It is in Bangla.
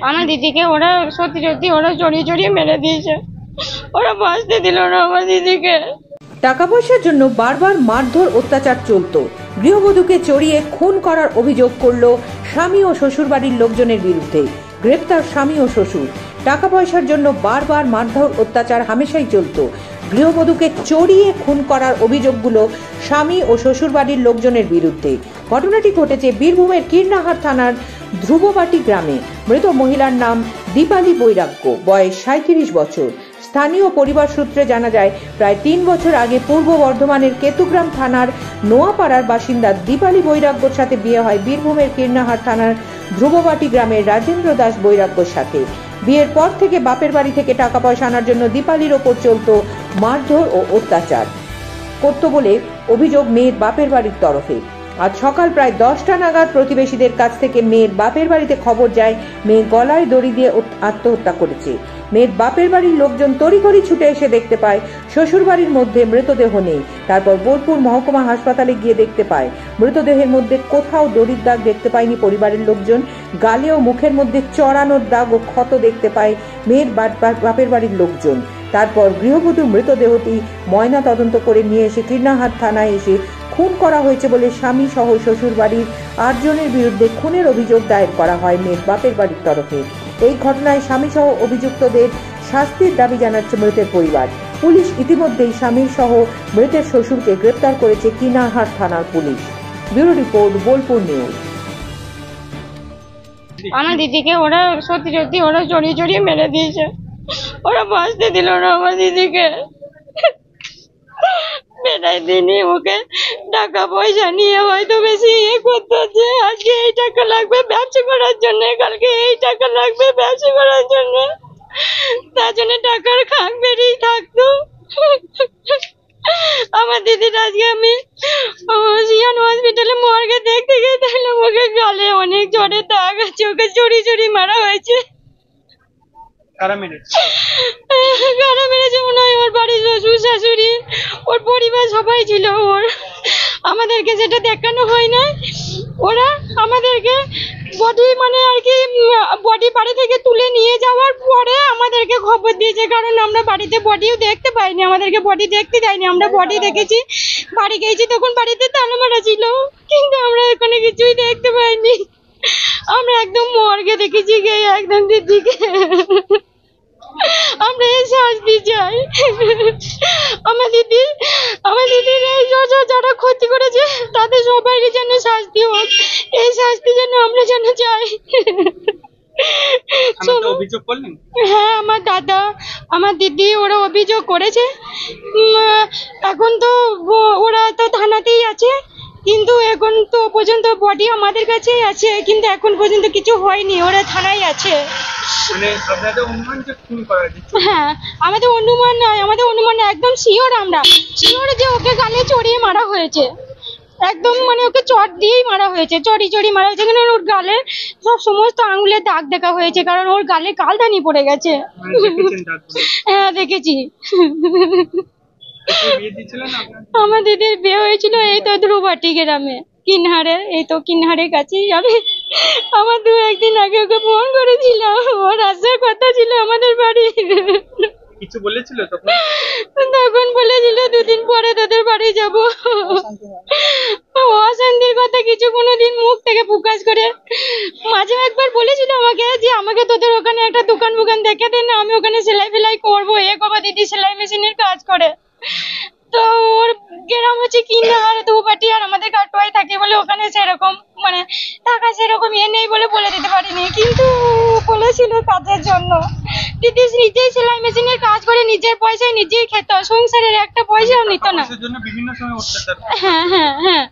আমার দিদিকে ওরা সত্যি সত্যি ওরা জড়িয়ে জড়িয়ে মেরে দিয়েছে, ওরা বাঁচতে দিল না আমার দিদিকে। টাকা পয়সার জন্য বারবার মারধর অত্যাচার চলতো। গৃহবধূকে চড়িয়ে খুন করার অভিযোগ করলো স্বামী ও শ্বশুরবাড়ির লোকজনের বিরুদ্ধে। গ্রেপ্তার স্বামী ও শ্বশুর। টাকা পয়সার জন্য বারবার মারধর অত্যাচার হামেশাই চলতো। গৃহবধূকে চড়িয়ে খুন করার অভিযোগগুলো স্বামী ও শ্বশুরবাড়ির লোকজনের বিরুদ্ধে। ঘটনাটি ঘটেছে বীরভূমের কীর্ণাহার থানার ধ্রুববাটি গ্রামে। মৃত মহিলার নাম দীপালি বৈরাগ্য, বয়স 37 বছর। স্থানীয় পরিবার সূত্রে জানা যায়, প্রায় 3 বছর আগে পূর্ব বর্ধমানের কেতুগ্রাম থানার নোয়াপাড়ার বাসিন্দা দীপালি বৈরাগ্যর সাথে বিয়ে হয় বীরভূমের কীর্ণাহার থানার ধ্রুববাটি গ্রামের রাজেন্দ্র দাস বৈরাগ্যর সাথে। বিয়ের পর থেকে বাপের বাড়ি থেকে টাকা পয়সা আনার জন্য দীপালির ওপর চলত মারধর ও অত্যাচার করত বলে অভিযোগ মেয়ের বাপের বাড়ির তরফে। আজ সকাল প্রায় 10টা নাগাদ প্রতিবেশীদের কাছ থেকে মেয়ের বাপের বাড়িতে খবর যায় মেয়ে গলায় দড়ি দিয়ে আত্মহত্যা করেছে। মেয়ের বাপের বাড়ির লোকজন তড়িঘড়ি ছুটে এসে দেখতে পায় শ্বশুরবাড়ির মধ্যে মৃতদেহ নেই। তারপর বোলপুর মহকুমা হাসপাতালে গিয়ে দেখতে পায় মৃতদেহের মধ্যে কোথাও দড়ির দাগ দেখতে পায়নি পরিবারের লোকজন। গালে ও মুখের মধ্যে চড়ানোর দাগ ও ক্ষত দেখতে পায় মেয়ের বাপের বাড়ির লোকজন। তারপর গৃহবধূর মৃতদেহটি ময়না তদন্ত করে নিয়ে এসে কীর্ণাহার থানায় এসে খুন করা হয়েছে বলে স্বামী সহ শ্বশুর বাড়ির 8 জনের বিরুদ্ধে খুনের অভিযোগ দায়ের করা হয় মেয়ের বাপের বাড়ির তরফে। এই ঘটনায় স্বামী সহ অভিযুক্তদের শাস্তির দাবি জানাচ্ছে মৃতের পরিবার। পুলিশ ইতিমধ্যেই স্বামী সহ মৃতের শ্বশুরকে গ্রেপ্তার করেছে কীর্ণাহার থানার police. Bureau report, Bolpur news. আমার দিদিকে ওরা সত্যি সত্যি ওরা জড়িয়ে জড়িয়ে মেরে দিয়েছে, ওরা বাঁচতে দিল না আমার দিদিকে। বেটাই দিনই ওকে টাকা পয়সা নিয়ে হয়তো বেশি করতো, যে আজকে এই টাকা লাগবে ব্যবসা করার জন্য, কালকে এই টাকা লাগবে ব্যবসা করার জন্য, তার জন্য টাকার খাক বেরিয়ে থাকতো। আমার দিদির আজকে আমি সিয়ান হসপিটালে মর্গে দেখতে গিয়ে দেখলাম ওকে গালে অনেক জোরে দাগ আছে, ওকে চুরি চুরি মারা হয়েছে। কারা মেরেছে মনে হয় ওর বাড়ির শ্বশুর শাশুড়ি, ওর পরিবার সবাই ছিল ওর। আমাদেরকে সেটা দেখানো হয় না, ওরা আমাদেরকে বডি মানে আর কি বডি বাড়ি থেকে তুলে নিয়ে যাওয়ার পরে আমাদেরকে খবর দিয়েছে, কারণ আমরা বাড়িতে বডিও দেখতে পাইনি, আমাদেরকে বডি দেখতে যায়নি। আমরা বডি দেখেছি, বাড়ি গেছি তখন বাড়িতে তালা মারা ছিল, কিন্তু আমরা এখানে কিছুই দেখতে পাইনি। আমরা একদম মর্গে দেখেছি গিয়ে একদম দিদিকে। আমরা এই শাস্তি চাই, আমার দিদির এই যারা ক্ষতি করেছে তাদের সবাইকে যেন শাস্তি হোক, এই শাস্তি যেন আমরা যেন চাই। হ্যাঁ, আমার দাদা আমার দিদি ওরা অভিযোগ করেছে। এখন তো ওরা তো থানাতেই আছে, কিন্তু এখন তো পর্যন্ত বডি আমাদের কাছেই আছে, কিন্তু এখন পর্যন্ত কিছু হয়নি, ওরা থানায় আছে। হ্যাঁ, আমাদের অনুমান নয়, আমাদের অনুমান একদম শিওর, আমরা শিওর যে ওকে গালে চড়িয়ে মারা হয়েছে, একদম মানে ওকে চট দিয়েই মারা হয়েছে, চড়ি মারা হয়েছে। কারণ ওর গালে সব সমস্ত আঙুলে দাগ দেখা হয়েছে, কারণ ওর গালে কালদানি পড়ে গেছে। হ্যাঁ, দেখেছি। আমার দিদির বিয়ে হয়েছিল এই তো ধ্রুববাটি গ্রামে, কিনহারে, এই তো কিনহারের কাছেই। আমার 2-1 দিন আগে ওকে ফোন করেছিলাম, ওর আসার কথা ছিল আমাদের বাড়ি। কিছু বলেছিল তখন বলেছিল 2 দিন পরে তাদের বাড়ি যাব। অশান্তির কথা কিছু কোনোদিন মুখ থেকে প্রকাশ করে। মাঝে একবার বলেছিল আমাকে যে আমাকে তোদের ওখানে একটা দোকান দেখে দেন, আমি ওখানে সেলাই ফেলাই করবো, দিদি সেলাই মেশিনের কাজ করে। তো ওর গ্রাম হচ্ছে কিনহার ধ্রুববাটি, আর আমাদের কাটোয়ায় থাকে বলে ওখানে সেরকম মানে টাকা সেরকম নেই বলে বলে দিতে পারিনি, কিন্তু বলেছিল কাজের জন্য। দিদি নিজেই সেলাই মেশিনের কাজ করে নিজের পয়সায় নিজেই খেত, সংসারের একটা পয়সাও নিত না। বিভিন্ন সময় হ্যাঁ হ্যাঁ হ্যাঁ।